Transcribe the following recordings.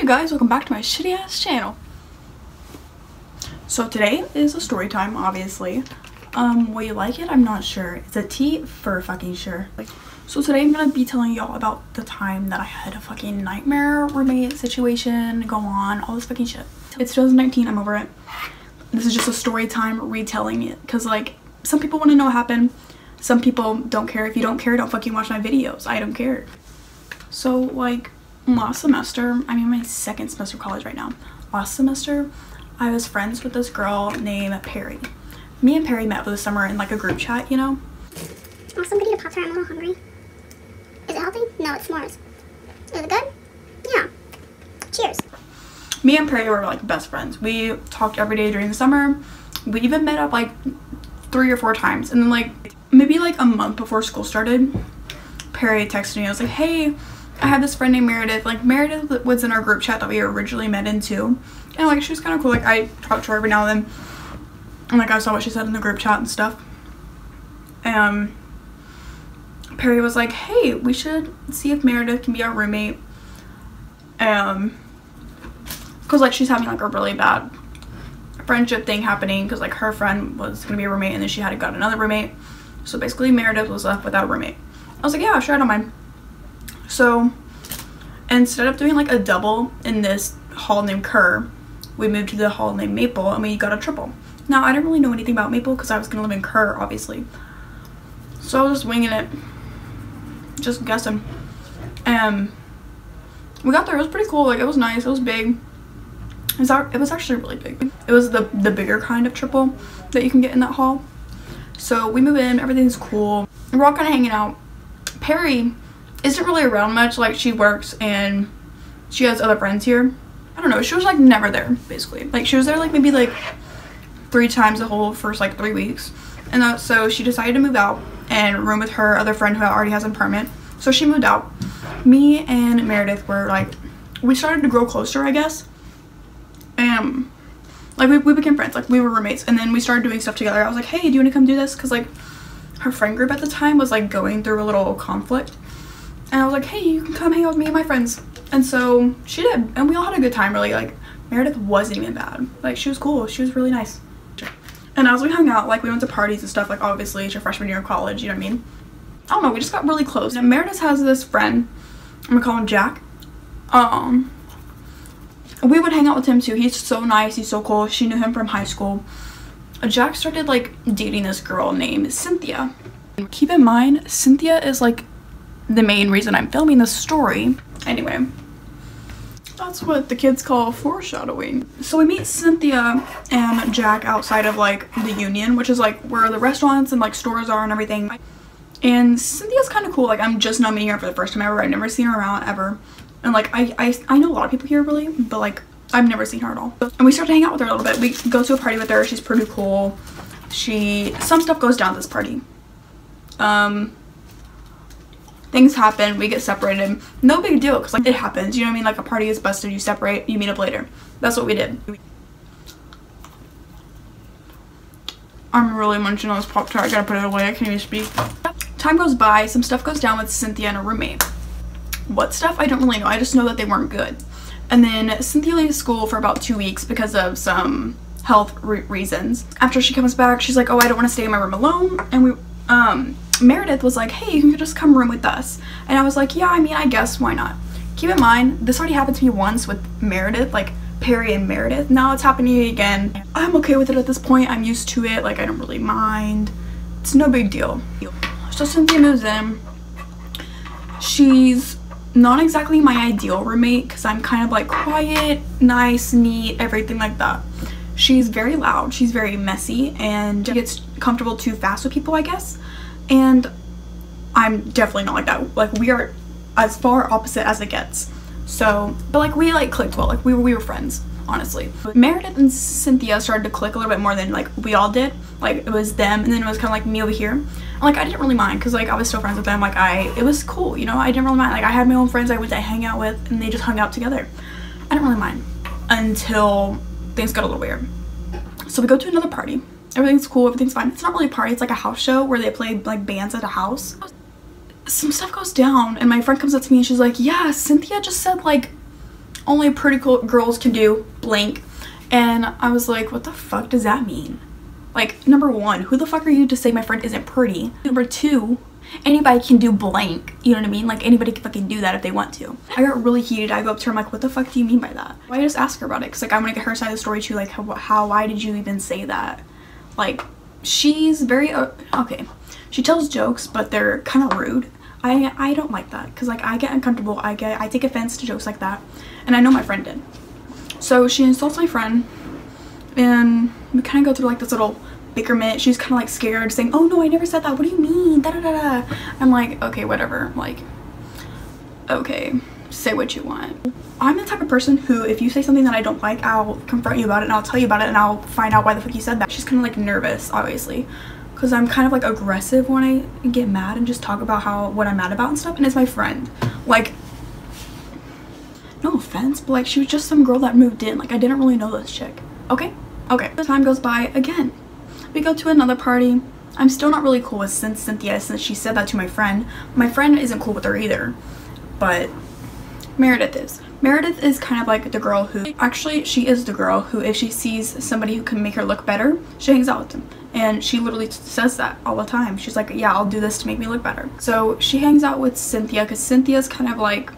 Hey guys, welcome back to my shitty ass channel. So today is a story time, obviously. Will you like it? I'm not sure. It's a T for fucking sure. So today I'm gonna be telling y'all about the time that I had a fucking nightmare roommate situation go on, all this fucking shit. It's 2019, I'm over it. This is just a story time retelling it, because like some people want to know what happened, some people don't care. If you don't care, don't fucking watch my videos. I don't care. So like last semester, I'm in my second semester of college right now. Last semester, I was friends with this girl named Perry. Me and Perry met over the summer in like a group chat, you know? Want somebody to Pop-Tart? I'm a little hungry. Is it healthy? No, it's s'mores. Is it good? Yeah. Cheers. Me and Perry were like best friends. We talked every day during the summer. We even met up like 3 or 4 times. And then like maybe like a month before school started, Perry texted me. I was like, hey, I have this friend named Meredith. Like Meredith was in our group chat that we originally met into. And like she was kind of cool. Like I talked to her every now and then. And like I saw what she said in the group chat and stuff. Perry was like, hey, we should see if Meredith can be our roommate. Cause like she's having like a really bad friendship thing happening, because like her friend was gonna be a roommate and then she had got another roommate. So basically Meredith was left without a roommate. I was like, yeah, sure, I don't mind. So instead of doing like a double in this hall named Kerr, we moved to the hall named Maple and we got a triple. Now I didn't really know anything about Maple because I was gonna live in Kerr, obviously. So I was just winging it, just guessing. We got there. It was pretty cool. Like it was nice. It was big. It was actually really big. It was the bigger kind of triple that you can get in that hall. So we move in. Everything's cool. We're all kind of hanging out. Perry isn't really around much. Like she works and she has other friends here. I don't know. She was like never there basically. Like she was there like maybe like 3 times the whole first like 3 weeks. And so she decided to move out and room with her other friend who already has an apartment. So she moved out. Me and Meredith were like, we started to grow closer, I guess. Like we became friends. Like we were roommates, and then we started doing stuff together. I was like, hey, do you want to come do this? Because like her friend group at the time was like going through a little conflict, and I was like, hey, you can come hang out with me and my friends. And so she did, and we all had a good time. Really, like Meredith wasn't even bad. Like she was cool. She was really nice. And as we hung out, like we went to parties and stuff, like obviously it's your freshman year of college, you know what I mean? I don't know, we just got really close. And Meredith has this friend, I'm gonna call him Jack. We would hang out with him too. He's so nice, he's so cool. She knew him from high school. Jack started like dating this girl named Cynthia. Keep in mind, Cynthia is like the main reason I'm filming this story. Anyway, that's what the kids call foreshadowing. So we meet Cynthia and Jack outside of like the Union, which is like where the restaurants and like stores are and everything. And Cynthia's kind of cool. Like I'm just now meeting her for the first time ever. I've never seen her around ever. And like I know a lot of people here really, but like I've never seen her at all. And we start to hang out with her a little bit. We go to a party with her. She's pretty cool. Some stuff goes down at this party. Things happen, we get separated. No big deal, because like it happens, you know what I mean? Like a party is busted, you separate, you meet up later. That's what we did. I'm really munching on this Pop-Tart. I gotta put it away, I can't even speak. Time goes by, some stuff goes down with Cynthia and her roommate. What stuff? I don't really know. I just know that they weren't good. And then Cynthia leaves school for about 2 weeks because of some health reasons. After she comes back, she's like, oh, I don't want to stay in my room alone. And Meredith was like, hey, you can just come room with us. And I was like, yeah, I mean, I guess, why not? Keep in mind, this already happened to me once with Meredith, like Perry and Meredith. Now it's happening again. I'm okay with it at this point. I'm used to it. Like, I don't really mind. It's no big deal. So Cynthia moves in. She's not exactly my ideal roommate because I'm kind of like quiet, nice, neat, everything like that. She's very loud. She's very messy, and she gets comfortable too fast with people, I guess. And I'm definitely not like that. Like we are as far opposite as it gets. So, but like we like clicked well. Like we were friends, honestly. Meredith and Cynthia started to click a little bit more than like we all did. Like it was them, and then it was kind of like me over here. And like I didn't really mind because like I was still friends with them. Like it was cool, you know. I didn't really mind. Like I had my own friends I would hang out with, and they just hung out together. I didn't really mind until things got a little weird. So we go to another party. Everything's cool, everything's fine. It's not really a party, it's like a house show where they play like bands at a house. Some stuff goes down and my friend comes up to me and she's like, yeah, Cynthia just said like only pretty cool girls can do blank. And I was like, what the fuck does that mean? Like, number one, who the fuck are you to say my friend isn't pretty? Number two, anybody can do blank, you know what I mean? Like, anybody can fucking do that if they want to. I got really heated. I go up to her, I'm like, what the fuck do you mean by that? Why just ask her about it? Because, like, I want to get her side of the story too. Like, why did you even say that? Like, she's very, okay. She tells jokes, but they're kind of rude. I don't like that because, like, I get uncomfortable. I take offense to jokes like that. And I know my friend did. So she insults my friend, and we kind of go through like this little bickerment. She's kind of like scared, saying, oh no, I never said that, what do you mean, da da da da. I'm like, okay, whatever, like, okay, say what you want. I'm the type of person who, if you say something that I don't like, I'll confront you about it and I'll tell you about it and I'll find out why the fuck you said that. She's kind of like nervous, obviously, because I'm kind of like aggressive when I get mad and just talk about what I'm mad about and stuff. And it's my friend, like, no offense, but like, she was just some girl that moved in. Like, I didn't really know this chick. Okay. The time goes by again. We go to another party. I'm still not really cool with Cynthia since she said that to my friend. My friend isn't cool with her either, but Meredith is. Meredith is kind of like the girl who, actually she is the girl who, if she sees somebody who can make her look better, she hangs out with them. And she literally says that all the time. She's like, yeah, I'll do this to make me look better. So she hangs out with Cynthia because Cynthia's kind of like,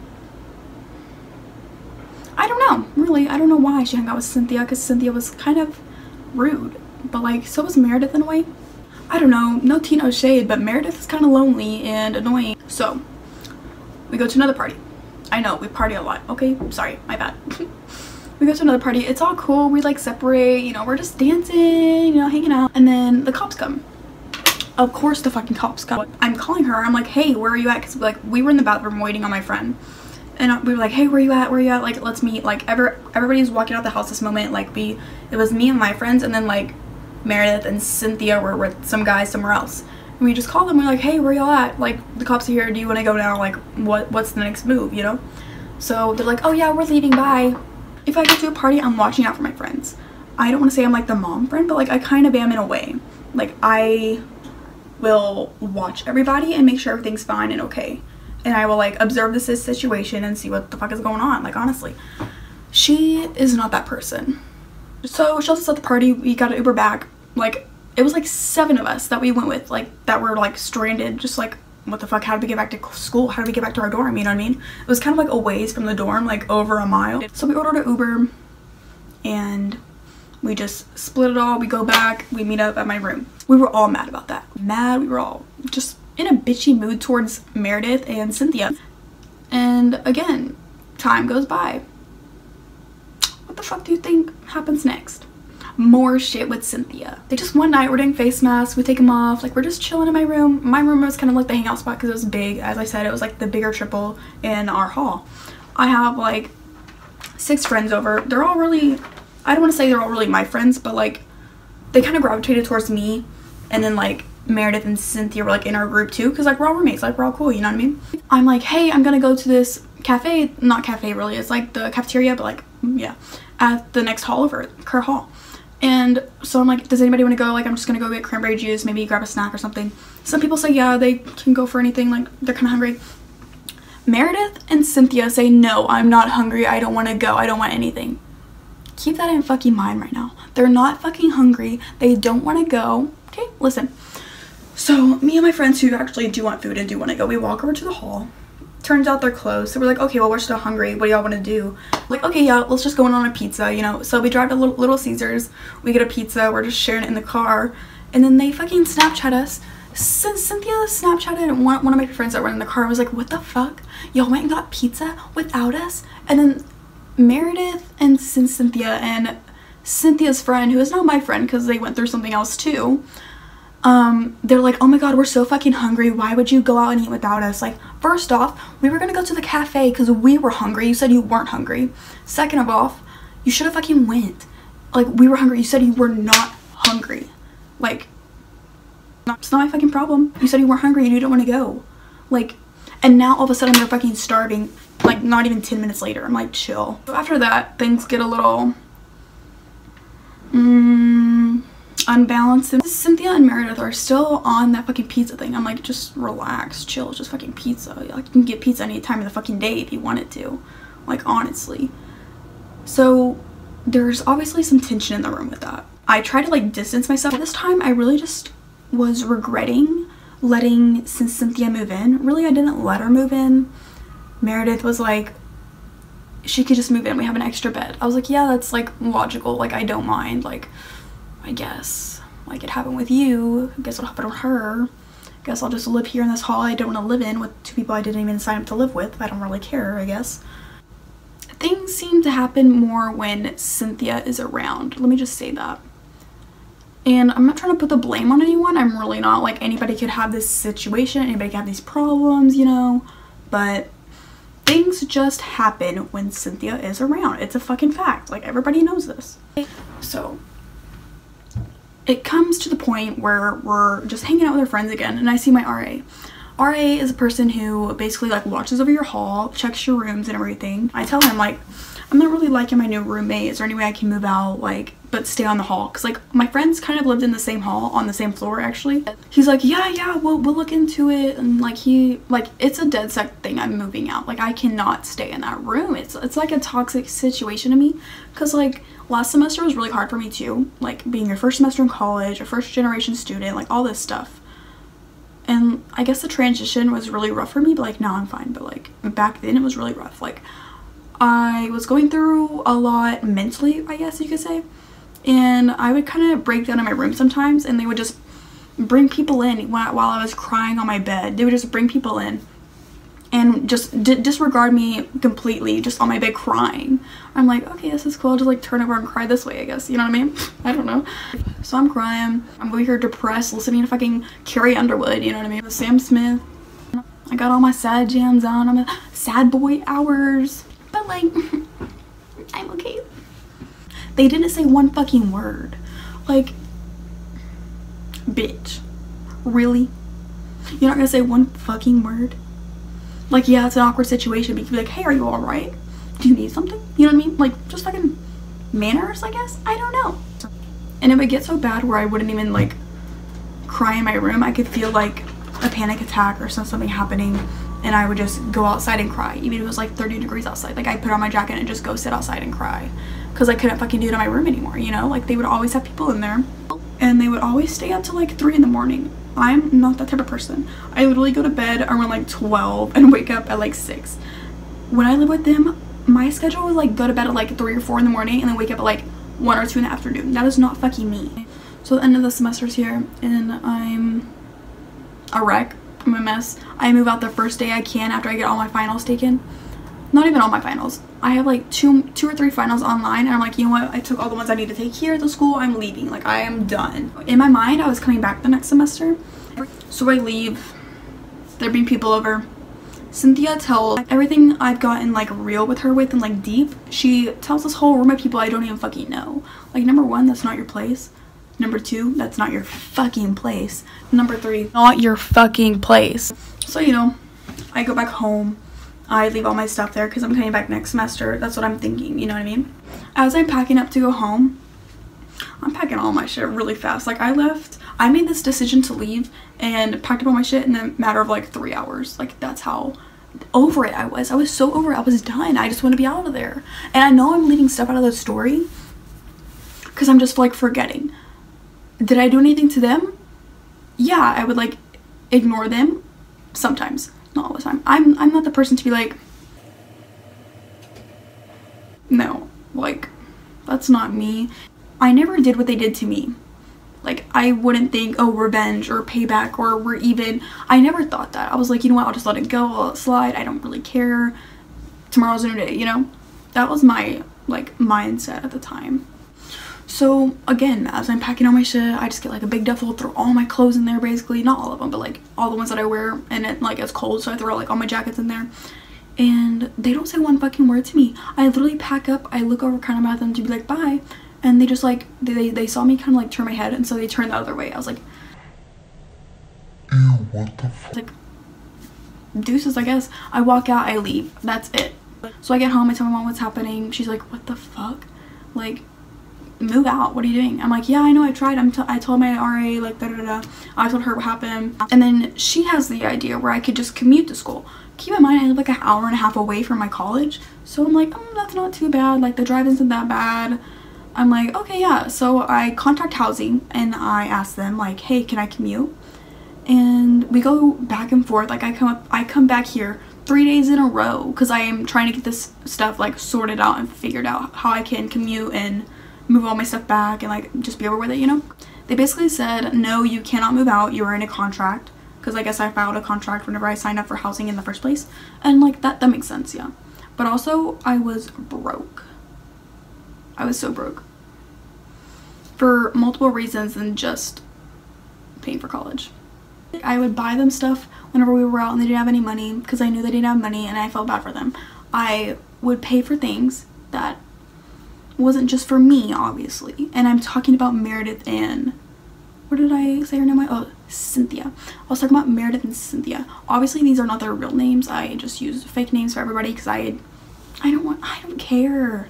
I don't know, really, I don't know why she hung out with Cynthia, because Cynthia was kind of rude, but like, so was Meredith in a way. I don't know, no tea, no shade, but Meredith is kind of lonely and annoying. So we go to another party. I know, we party a lot. Okay, sorry, my bad. We go to another party. It's all cool. We like separate, you know, we're just dancing, you know, hanging out. And then the cops come. Of course the fucking cops come. I'm calling her. I'm like, hey, where are you at? Because like, we were in the bathroom waiting on my friend. And we were like, hey, where you at? Where you at? Like, let's meet. Like, everybody's walking out the house this moment. Like, it was me and my friends, and then like Meredith and Cynthia were with some guys somewhere else. And we just called them. We're like, hey, where y'all at? Like, the cops are here. Do you want to go now? Like, what's the next move? You know? So they're like, oh yeah, we're leaving. Bye. If I go to a party, I'm watching out for my friends. I don't want to say I'm like the mom friend, but like I kind of am in a way. Like, I will watch everybody and make sure everything's fine and okay. And I will like observe this situation and see what the fuck is going on. Like, honestly, she is not that person. So she left us at the party. We got an Uber back. Like, it was like 7 of us that we went with, like, that were like stranded, just like, what the fuck, how did we get back to school, how did we get back to our dorm, you know what I mean? It was kind of like a ways from the dorm, like over a mile. So we ordered an Uber and we just split it all. We go back, we meet up at my room. We were all mad about that. We were all just in a bitchy mood towards Meredith and Cynthia. And again, time goes by. What the fuck do you think happens next? More shit with Cynthia. Like, just one night we're doing face masks, we take them off, like we're just chilling in my room. My room was kind of like the hangout spot because it was big. As I said, it was like the bigger triple in our hall. I have like 6 friends over. They're all really, I don't want to say they're all really my friends, but like they kind of gravitated towards me. And then like Meredith and Cynthia were like in our group too, because like we're all roommates, like we're all cool, you know what I mean? I'm like, hey, I'm gonna go to this cafe, not cafe really, it's like the cafeteria, but like, yeah, at the next hall over, her hall. And so I'm like, does anybody want to go? Like, I'm just gonna go get cranberry juice, maybe grab a snack or something. Some people say yeah, they can go for anything, like they're kind of hungry. Meredith and Cynthia say, no, I'm not hungry, I don't want to go, I don't want anything. Keep that in fucking mind right now. They're not fucking hungry, they don't want to go. Okay, listen. So me and my friends who actually do want food and do want to go, we walk over to the hall. Turns out they're closed, so we're like, okay, well, we're still hungry, what do y'all want to do? Like, okay, yeah, let's just go in on a pizza, you know? So we drive to Little Caesars, we get a pizza, we're just sharing it in the car, and then they fucking Snapchat us. Cynthia Snapchatted one of my friends that were in the car, was like, what the fuck? Y'all went and got pizza without us? And then Meredith and Cynthia and Cynthia's friend, who is not my friend because they went through something else too, they're like, oh my god, we're so fucking hungry, why would you go out and eat without us? Like, first off, we were gonna go to the cafe because we were hungry, you said you weren't hungry. Second of all, you should have fucking went. Like, we were hungry, you said you were not hungry. Like, it's not my fucking problem. You said you weren't hungry and you didn't want to go. Like, and now all of a sudden they're fucking starving, like not even 10 minutes later. I'm like, chill. So after that, things get a little unbalanced. And Cynthia and Meredith are still on that fucking pizza thing. I'm like, just relax, chill, it's just fucking pizza. Like, you can get pizza any time of the fucking day if you wanted to. Like, honestly. So there's obviously some tension in the room with that. I try to like distance myself. This time I really just was regretting letting Cynthia move in. Really, I didn't let her move in. Meredith was like, she could just move in, we have an extra bed. I was like, yeah, that's like logical, like I don't mind, like I guess like it happened with you, I guess it'll happen with her. I guess I'll just live here in this hall I don't want to live in with 2 people I didn't even sign up to live with. I don't really care, I guess. Things seem to happen more when Cynthia is around, let me just say that. And I'm not trying to put the blame on anyone, I'm really not. Like, anybody could have this situation, anybody could have these problems, you know, but things just happen when Cynthia is around. It's a fucking fact. Like, everybody knows this. So it comes to the point where we're just hanging out with our friends again, and I see my RA. RA is a person who basically like watches over your hall, checks your rooms and everything. I tell him like, I'm not really liking my new roommate. Is there any way I can move out, like, but stay on the hall? Because like my friends kind of lived in the same hall, on the same floor actually. He's like, yeah, we'll look into it. And like it's a dead set thing. I'm moving out. Like I cannot stay in that room. It's like a toxic situation to me. Because like last semester was really hard for me too. Like being your first semester in college, a first generation student, like all this stuff. And I guess the transition was really rough for me, but like now I'm fine. But like back then it was really rough. Like I was going through a lot mentally, I guess you could say. And I would kind of break down in my room sometimes, and they would just bring people in while I was crying on my bed. They would just bring people in and just disregard me completely, just on my bed crying. I'm like, okay, this is cool. I'll just like turn over and cry this way, I guess. You know what I mean? I don't know. So I'm crying. I'm over here depressed, listening to fucking Carrie Underwood, you know what I mean? Sam Smith. I got all my sad jams on. I'm a sad boy hours. But like, I'm okay. They didn't say one fucking word. Like, bitch. Really? You're not gonna say one fucking word? Like, yeah, it's an awkward situation, but you can be like, hey, are you alright? Do you need something? You know what I mean? Like, just fucking manners, I guess? I don't know. And it would get so bad where I wouldn't even, like, cry in my room. I could feel, like, a panic attack or something happening, and I would just go outside and cry. Even if it was, like, 30 degrees outside. Like, I'd put on my jacket and just go sit outside and cry. Because I couldn't fucking do it in my room anymore, you know? Like, they would always have people in there. And they would always stay up till, like, 3 in the morning. I'm not that type of person. I literally go to bed around, like, 12 and wake up at, like, 6. When I live with them, my schedule was, like, go to bed at, like, 3 or 4 in the morning and then wake up at, like, 1 or 2 in the afternoon. That is not fucking me. So the end of the semester's here, and I'm a wreck. I'm a mess. I move out the first day I can after I get all my finals taken. Not even all my finals. I have like two or three finals online, and I'm like, you know what? I took all the ones I need to take here at the school. I'm leaving. Like, I am done. In my mind, I was coming back the next semester. So I leave. There being people over. Cynthia tells everything I've gotten like real with her with and like deep. She tells this whole room of people I don't even fucking know. Like, number 1, that's not your place. Number 2, that's not your fucking place. Number 3, not your fucking place. So, you know, I go back home. I leave all my stuff there because I'm coming back next semester. That's what I'm thinking, you know what I mean? As I'm packing up to go home, I'm packing all my shit really fast. Like, I made this decision to leave and packed up all my shit in a matter of like 3 hours. Like, that's how over it I was. I was so over it. I was done. I just want to be out of there. And I know I'm leaving stuff out of the story because I'm just like forgetting. Did I do anything to them? Yeah, I would like ignore them sometimes. Not all the time. I'm not the person to be like, no, like, that's not me. I never did what they did to me. Like, I wouldn't think, oh, revenge or payback or we're even. I never thought that. I was like, you know what, I'll just let it go, I'll let it slide, I don't really care. Tomorrow's a new day, you know? That was my, like, mindset at the time. So, again, as I'm packing all my shit, I just get, like, a big duffel, throw all my clothes in there, basically. Not all of them, but, like, all the ones that I wear, and it, like, it's cold, so I throw, like, all my jackets in there. And they don't say one fucking word to me. I literally pack up, I look over kind of at them to be like, bye. And they just, like, they saw me kind of, like, turn my head, and so they turned the other way. I was like, ew, what the fuck? Like, deuces, I guess. I walk out, I leave. That's it. So I get home, I tell my mom what's happening. She's like, what the fuck? Like, move out. What are you doing? I'm like, yeah, I know, I tried. I told my RA, like, da da da. I told her what happened. And then she has the idea where I could just commute to school. Keep in mind, I live like an hour and a half away from my college. So I'm like, oh, that's not too bad. Like, the drive isn't that bad. I'm like, okay, yeah. So I contact housing and I ask them, like, hey, can I commute? And we go back and forth. Like, I come back here 3 days in a row because I am trying to get this stuff like sorted out and figured out how I can commute and move all my stuff back and like just be over with it, you know? They basically said, no, you cannot move out. You are in a contract. Because I guess I filed a contract whenever I signed up for housing in the first place. And like that makes sense, yeah. But also I was broke. I was so broke. For multiple reasons than just paying for college. I would buy them stuff whenever we were out and they didn't have any money because I knew they didn't have money and I felt bad for them. I would pay for things that wasn't just for me, obviously. And I'm talking about Meredith and... what did I say her name? Oh, Cynthia. I was talking about Meredith and Cynthia. Obviously, these are not their real names. I just use fake names for everybody because I don't care.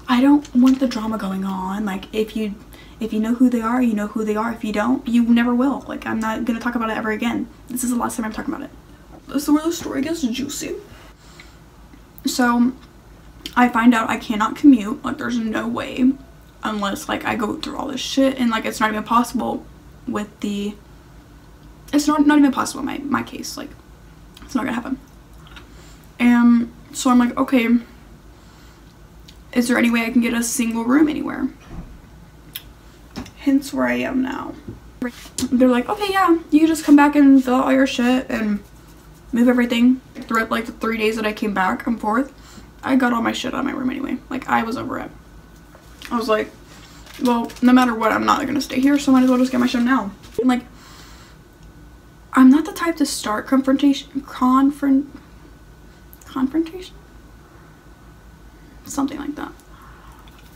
I don't want the drama going on. Like, if you know who they are, you know who they are. If you don't, you never will. Like, I'm not gonna talk about it ever again. This is the last time I'm talking about it. This is where the story gets juicy. So, I find out I cannot commute. Like, there's no way. Unless, like, I go through all this shit. And, like, it's not even possible with the... It's not even possible in my case. Like, it's not gonna happen. And so I'm like, okay. Is there any way I can get a single room anywhere? Hence where I am now. They're like, okay, yeah, you can just come back and fill out all your shit and move everything. Throughout like the 3 days that I came back and forth, I got all my shit out of my room anyway. Like, I was over it. I was like, well, no matter what, I'm not gonna stay here, so might as well just get my shit now. And like, I'm not the type to start confrontation, something like that.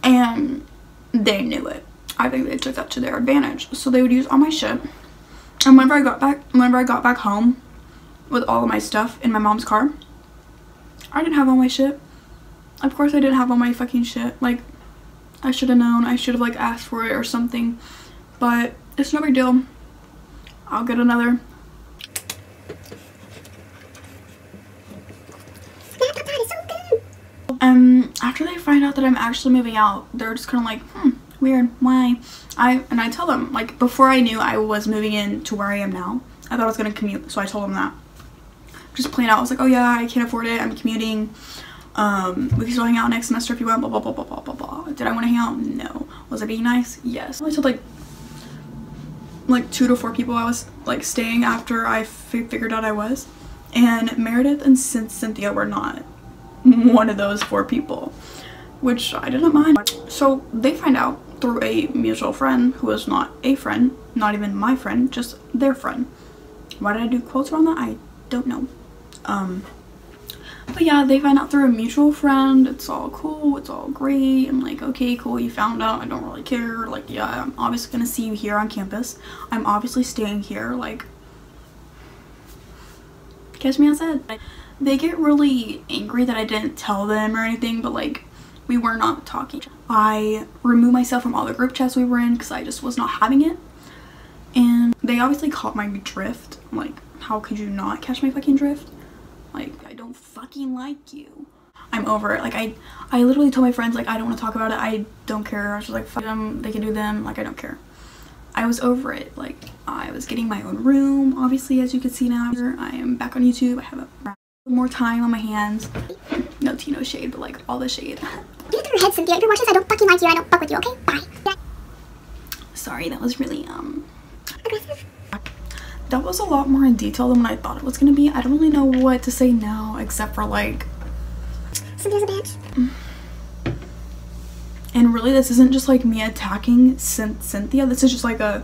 And they knew it. I think they took that to their advantage. So they would use all my shit. And whenever I got back home with all of my stuff in my mom's car, I didn't have all my shit. Of course I didn't have all my fucking shit. Like, I should have known. I should have like asked for it or something. But it's no big deal. I'll get another. After they find out that I'm actually moving out, they're just kind of like, weird, why? I tell them, like, before I knew I was moving in to where I am now, I thought I was gonna commute, so I told them that. Just plain out, I was like, oh yeah, I can't afford it, I'm commuting, we can still hang out next semester if you want, blah blah blah blah blah blah blah. Did I want to hang out? No. Was I being nice? Yes. I told like 2 to 4 people I was like staying after I figured out I was, and Meredith and Cynthia were not one of those 4 people, which I didn't mind. So they find out through a mutual friend who is not a friend, not even my friend, just their friend. Why did I do quotes on that? I don't know. But yeah, they find out through a mutual friend. It's all cool, it's all great. I'm like, okay, cool, you found out, I don't really care. Like, yeah, I'm obviously gonna see you here on campus. I'm obviously staying here, like, catch me outside. They get really angry that I didn't tell them or anything, but like, we were not talking. I removed myself from all the group chats we were in because I just was not having it. And they obviously caught my drift. I'm like, how could you not catch my fucking drift? Like, I don't fucking like you. I'm over it. Like, I literally told my friends, like, I don't want to talk about it. I don't care. I was just like, fuck them. They can do them. Like, I don't care. I was over it. Like, I was getting my own room. Obviously, as you can see now, I am back on YouTube. I have a more time on my hands. No tea, no shade, but like all the shade. You through your head, Cynthia. If you're watching this, I don't fucking like you. I don't fuck with you, okay? Bye. Sorry, that was really aggressive. That was a lot more in detail than what I thought it was gonna be. I don't really know what to say now except for like, Cynthia's a bitch. And really, this isn't just like me attacking Cynthia. This is just like a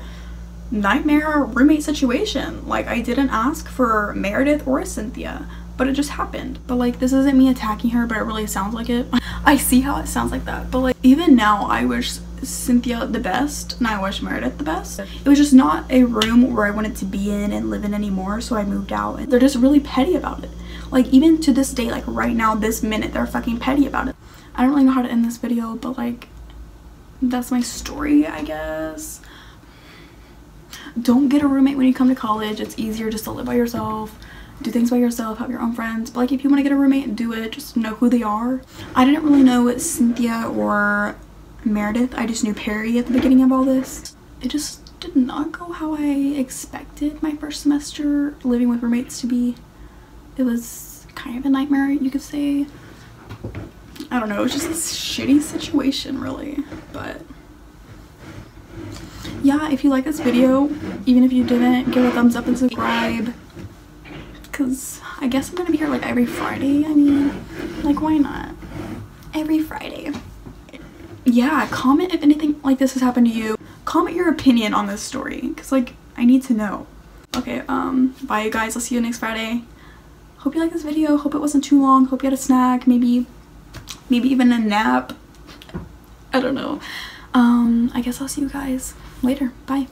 nightmare roommate situation. Like, I didn't ask for Meredith or Cynthia, but it just happened. But like, this isn't me attacking her, but it really sounds like it. I see how it sounds like that, but like, even now I wish Cynthia the best and I wish Meredith the best. It was just not a room where I wanted to be in and live in anymore, so I moved out. And they're just really petty about it. Like, even to this day, like right now, this minute, they're fucking petty about it. I don't really know how to end this video, but like, that's my story, I guess. Don't get a roommate when you come to college. It's easier just to live by yourself, do things by yourself, have your own friends. But like if you want to get a roommate, do it. Just know who they are. I didn't really know Cynthia or Meredith. I just knew Perry at the beginning of all this. It just did not go how I expected my first semester living with roommates to be. It was kind of a nightmare, you could say. I don't know, it was just this shitty situation really. But yeah, if you like this video, even if you didn't, give it a thumbs up and subscribe, because I guess I'm gonna be here like every Friday. I mean, like, why not? Every Friday. Yeah, comment if anything like this has happened to you. Comment your opinion on this story, because like I need to know. Okay, bye you guys. I'll see you next Friday. Hope you like this video. Hope it wasn't too long. Hope you had a snack, maybe even a nap. I don't know. I guess I'll see you guys later. Bye.